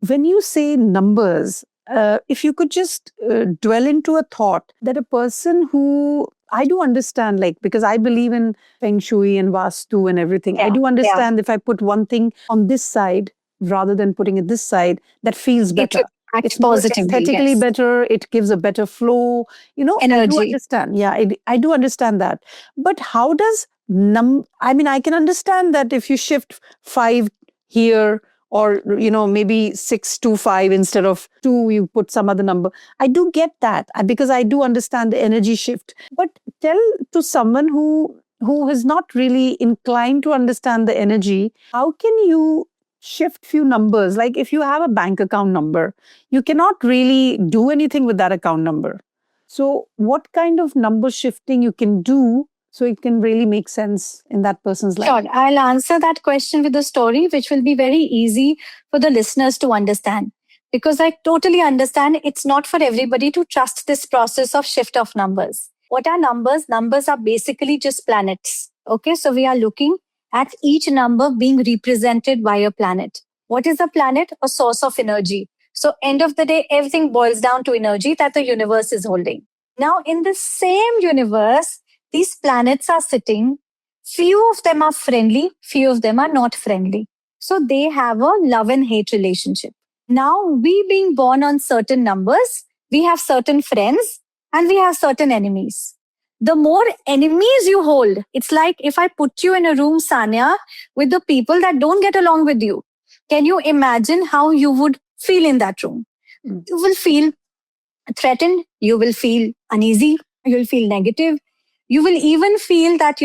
when you say numbers, if you could just dwell into a thought that a person who I do understand, like, because I believe in feng shui and vastu and everything. I do understand if I put one thing on this side rather than putting it this side, that feels better. It's more aesthetically better. It gives a better flow. I do understand. Yeah, I do understand that. But how does I mean, I can understand that if you shift 5 here, or maybe 6 to 5 instead of 2, you put some other number. I do get that, because I do understand the energy shift. But tell to someone who is not really inclined to understand the energy, how can you shift few numbers? Like if you have a bank account number, you cannot really do anything with that account number. So what kind of number shifting you can do so it can really make sense in that person's life? Sure. I'll answer that question with a story, which will be very easy for the listeners to understand. Because I totally understand it's not for everybody to trust this process of shift of numbers. What are numbers? Numbers are basically just planets. Okay, so we are looking at each number being represented by a planet. What is a planet? A source of energy. So end of the day, everything boils down to energy that the universe is holding. Now, in the same universe, these planets are sitting. Few of them are friendly, few of them are not friendly. So they have a love and hate relationship. Now, we being born on certain numbers, we have certain friends and we have certain enemies. The more enemies you hold, it's like if I put you in a room, Sanya, with the people that don't get along with you. Can you imagine how you would feel in that room? You will feel threatened, you will feel uneasy, you will feel negative. You will even feel that,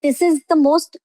this is the most,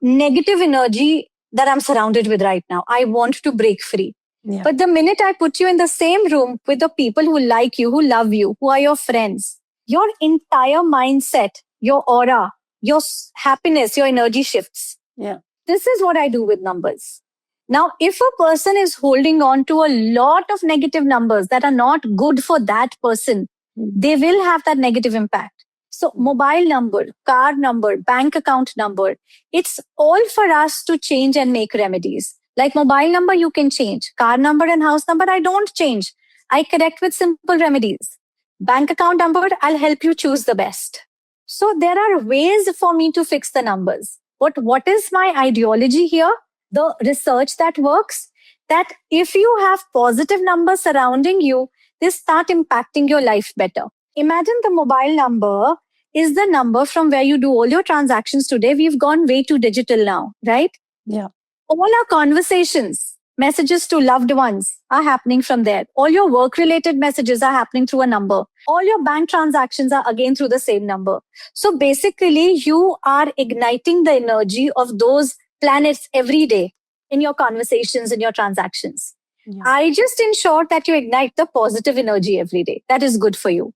negative energy that I'm surrounded with right now. I want to break free. Yeah. But the minute I put you in the same room with the people who like you, who love you, who are your friends, your entire mindset, your aura, your happiness, your energy shifts. Yeah. This is what I do with numbers. Now, if a person is holding on to a lot of negative numbers that are not good for that person, they will have that negative impact. So mobile number, car number, bank account number, it's all for us to change and make remedies. Like mobile number, you can change. Car number and house number, I don't change. I correct with simple remedies. Bank account number, I'll help you choose the best. So there are ways for me to fix the numbers. But what is my ideology here? The research that works, that if you have positive numbers surrounding you, they start impacting your life better. Imagine the mobile number is the number from where you do all your transactions today. We've gone way too digital now, right? Yeah. All our conversations, messages to loved ones are happening from there. All your work-related messages are happening through a number. All your bank transactions are again through the same number. So basically, you are igniting the energy of those planets every day in your conversations, in your transactions. Yeah. I just ensure that you ignite the positive energy every day. That is good for you.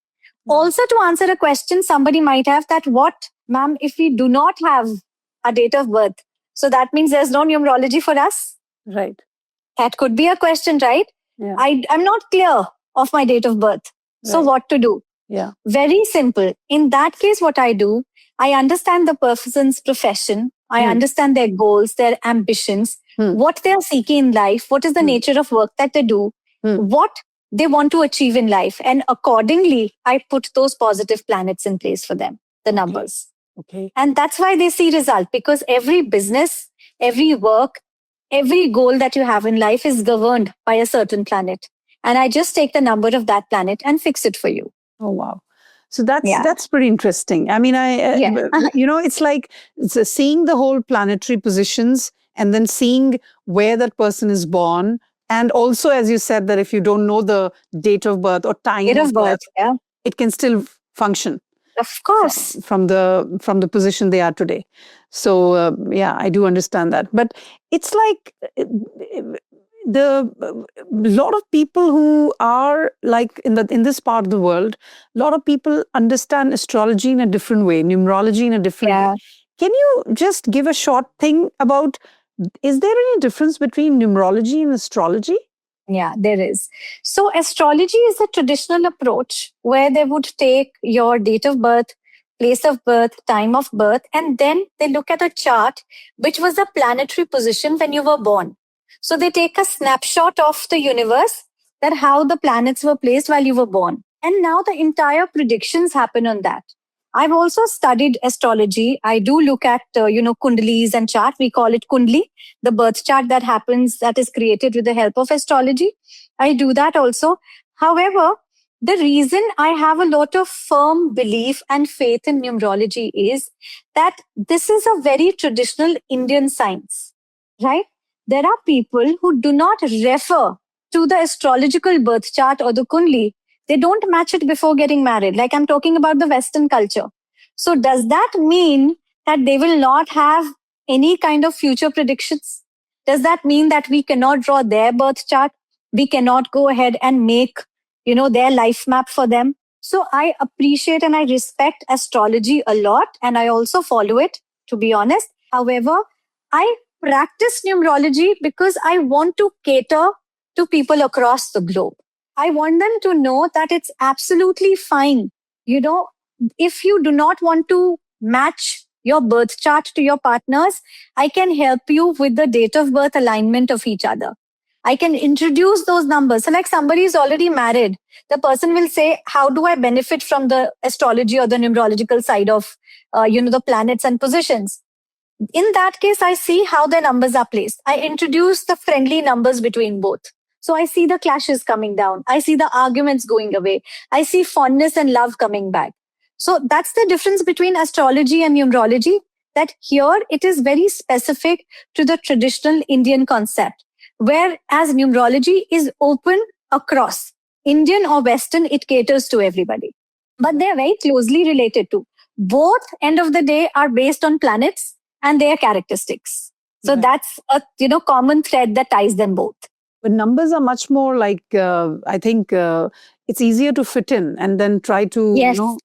Also, to answer a question somebody might have, that what, ma'am, if we do not have a date of birth, so that means there's no numerology for us? Right. That could be a question, right? Yeah. I'm not clear of my date of birth. So what to do? Yeah. Very simple. In that case, what I do, I understand the person's profession. I understand their goals, their ambitions, what they are seeking in life, what is the nature of work that they do, what they want to achieve in life. And accordingly, I put those positive planets in place for them, the numbers. Okay. And that's why they see result, because every business, every work, every goal that you have in life is governed by a certain planet. And I just take the number of that planet and fix it for you. Oh, wow. So that's pretty interesting. I mean, it's like seeing the whole planetary positions and then seeing where that person is born. And also, as you said, that if you don't know the date of birth or time of birth, it can still function. Of course. From the position they are today. So, I do understand that. But it's like the lot of people who are like in this part of the world, a lot of people understand astrology in a different way, numerology in a different way. Can you just give a short thing about, is there any difference between numerology and astrology? Yeah, there is. So astrology is a traditional approach where they would take your date of birth, place of birth, time of birth, and then they look at a chart, which was the planetary position when you were born. So they take a snapshot of the universe, that how the planets were placed while you were born. And now the entire predictions happen on that. I've also studied astrology. I do look at, Kundalis and chart. We call it Kundli, the birth chart that happens, that is created with the help of astrology. I do that also. However, the reason I have a lot of firm belief and faith in numerology is that this is a very traditional Indian science, right? There are people who do not refer to the astrological birth chart or the Kundli. They don't match it before getting married. Like I'm talking about the Western culture. So does that mean that they will not have any kind of future predictions? Does that mean that we cannot draw their birth chart? We cannot go ahead and make, their life map for them? So I appreciate and I respect astrology a lot, and I also follow it, to be honest. However, I practice numerology because I want to cater to people across the globe. I want them to know that it's absolutely fine. If you do not want to match your birth chart to your partner's, I can help you with the date of birth alignment of each other. I can introduce those numbers. So like somebody is already married, the person will say, how do I benefit from the astrology or the numerological side of, the planets and positions? In that case, I see how the numbers are placed. I introduce the friendly numbers between both. So I see the clashes coming down. I see the arguments going away. I see fondness and love coming back. So that's the difference between astrology and numerology, that here it is very specific to the traditional Indian concept, whereas numerology is open across Indian or Western, it caters to everybody. But they're very closely related to. Both, end of the day, are based on planets and their characteristics. So that's a common thread that ties them both. But numbers are much more like, I think it's easier to fit in and then try to,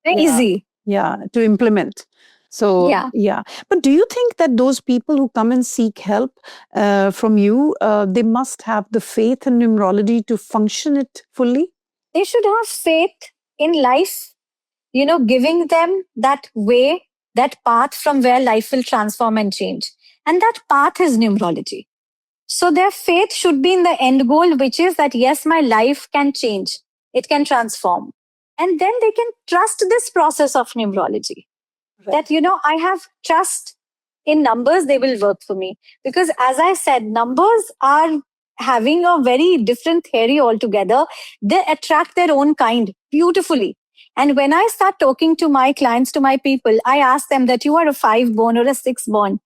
very easy. Yeah, to implement. So, yeah. But do you think that those people who come and seek help from you, they must have the faith in numerology to function it fully? They should have faith in life, giving them that way, that path from where life will transform and change. And that path is numerology. So their faith should be in the end goal, which is that, yes, my life can change. It can transform. And then they can trust this process of numerology. Right. That, I have trust in numbers, they will work for me. Because as I said, numbers are having a very different theory altogether. They attract their own kind beautifully. And when I start talking to my clients, to my people, I ask them that you are a 5 born or a 6 born.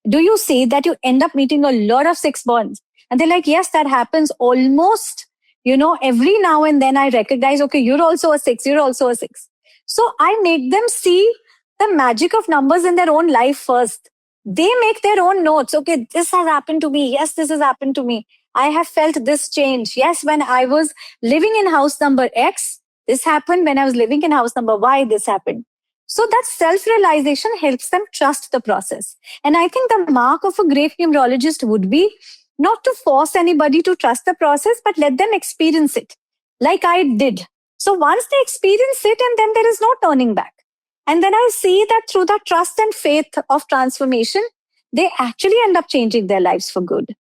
Do you see that you end up meeting a lot of 6 borns? And they're like, yes, that happens almost, every now and then I recognize, okay, you're also a 6, you're also a 6. So I make them see the magic of numbers in their own life first. They make their own notes. Okay, this has happened to me. Yes, this has happened to me. I have felt this change. Yes, when I was living in house number X, this happened. When I was living in house number Y, this happened. So that self-realization helps them trust the process. And I think the mark of a great numerologist would be not to force anybody to trust the process, but let them experience it like I did. So once they experience it, and then there is no turning back. And then I see that through the trust and faith of transformation, they actually end up changing their lives for good.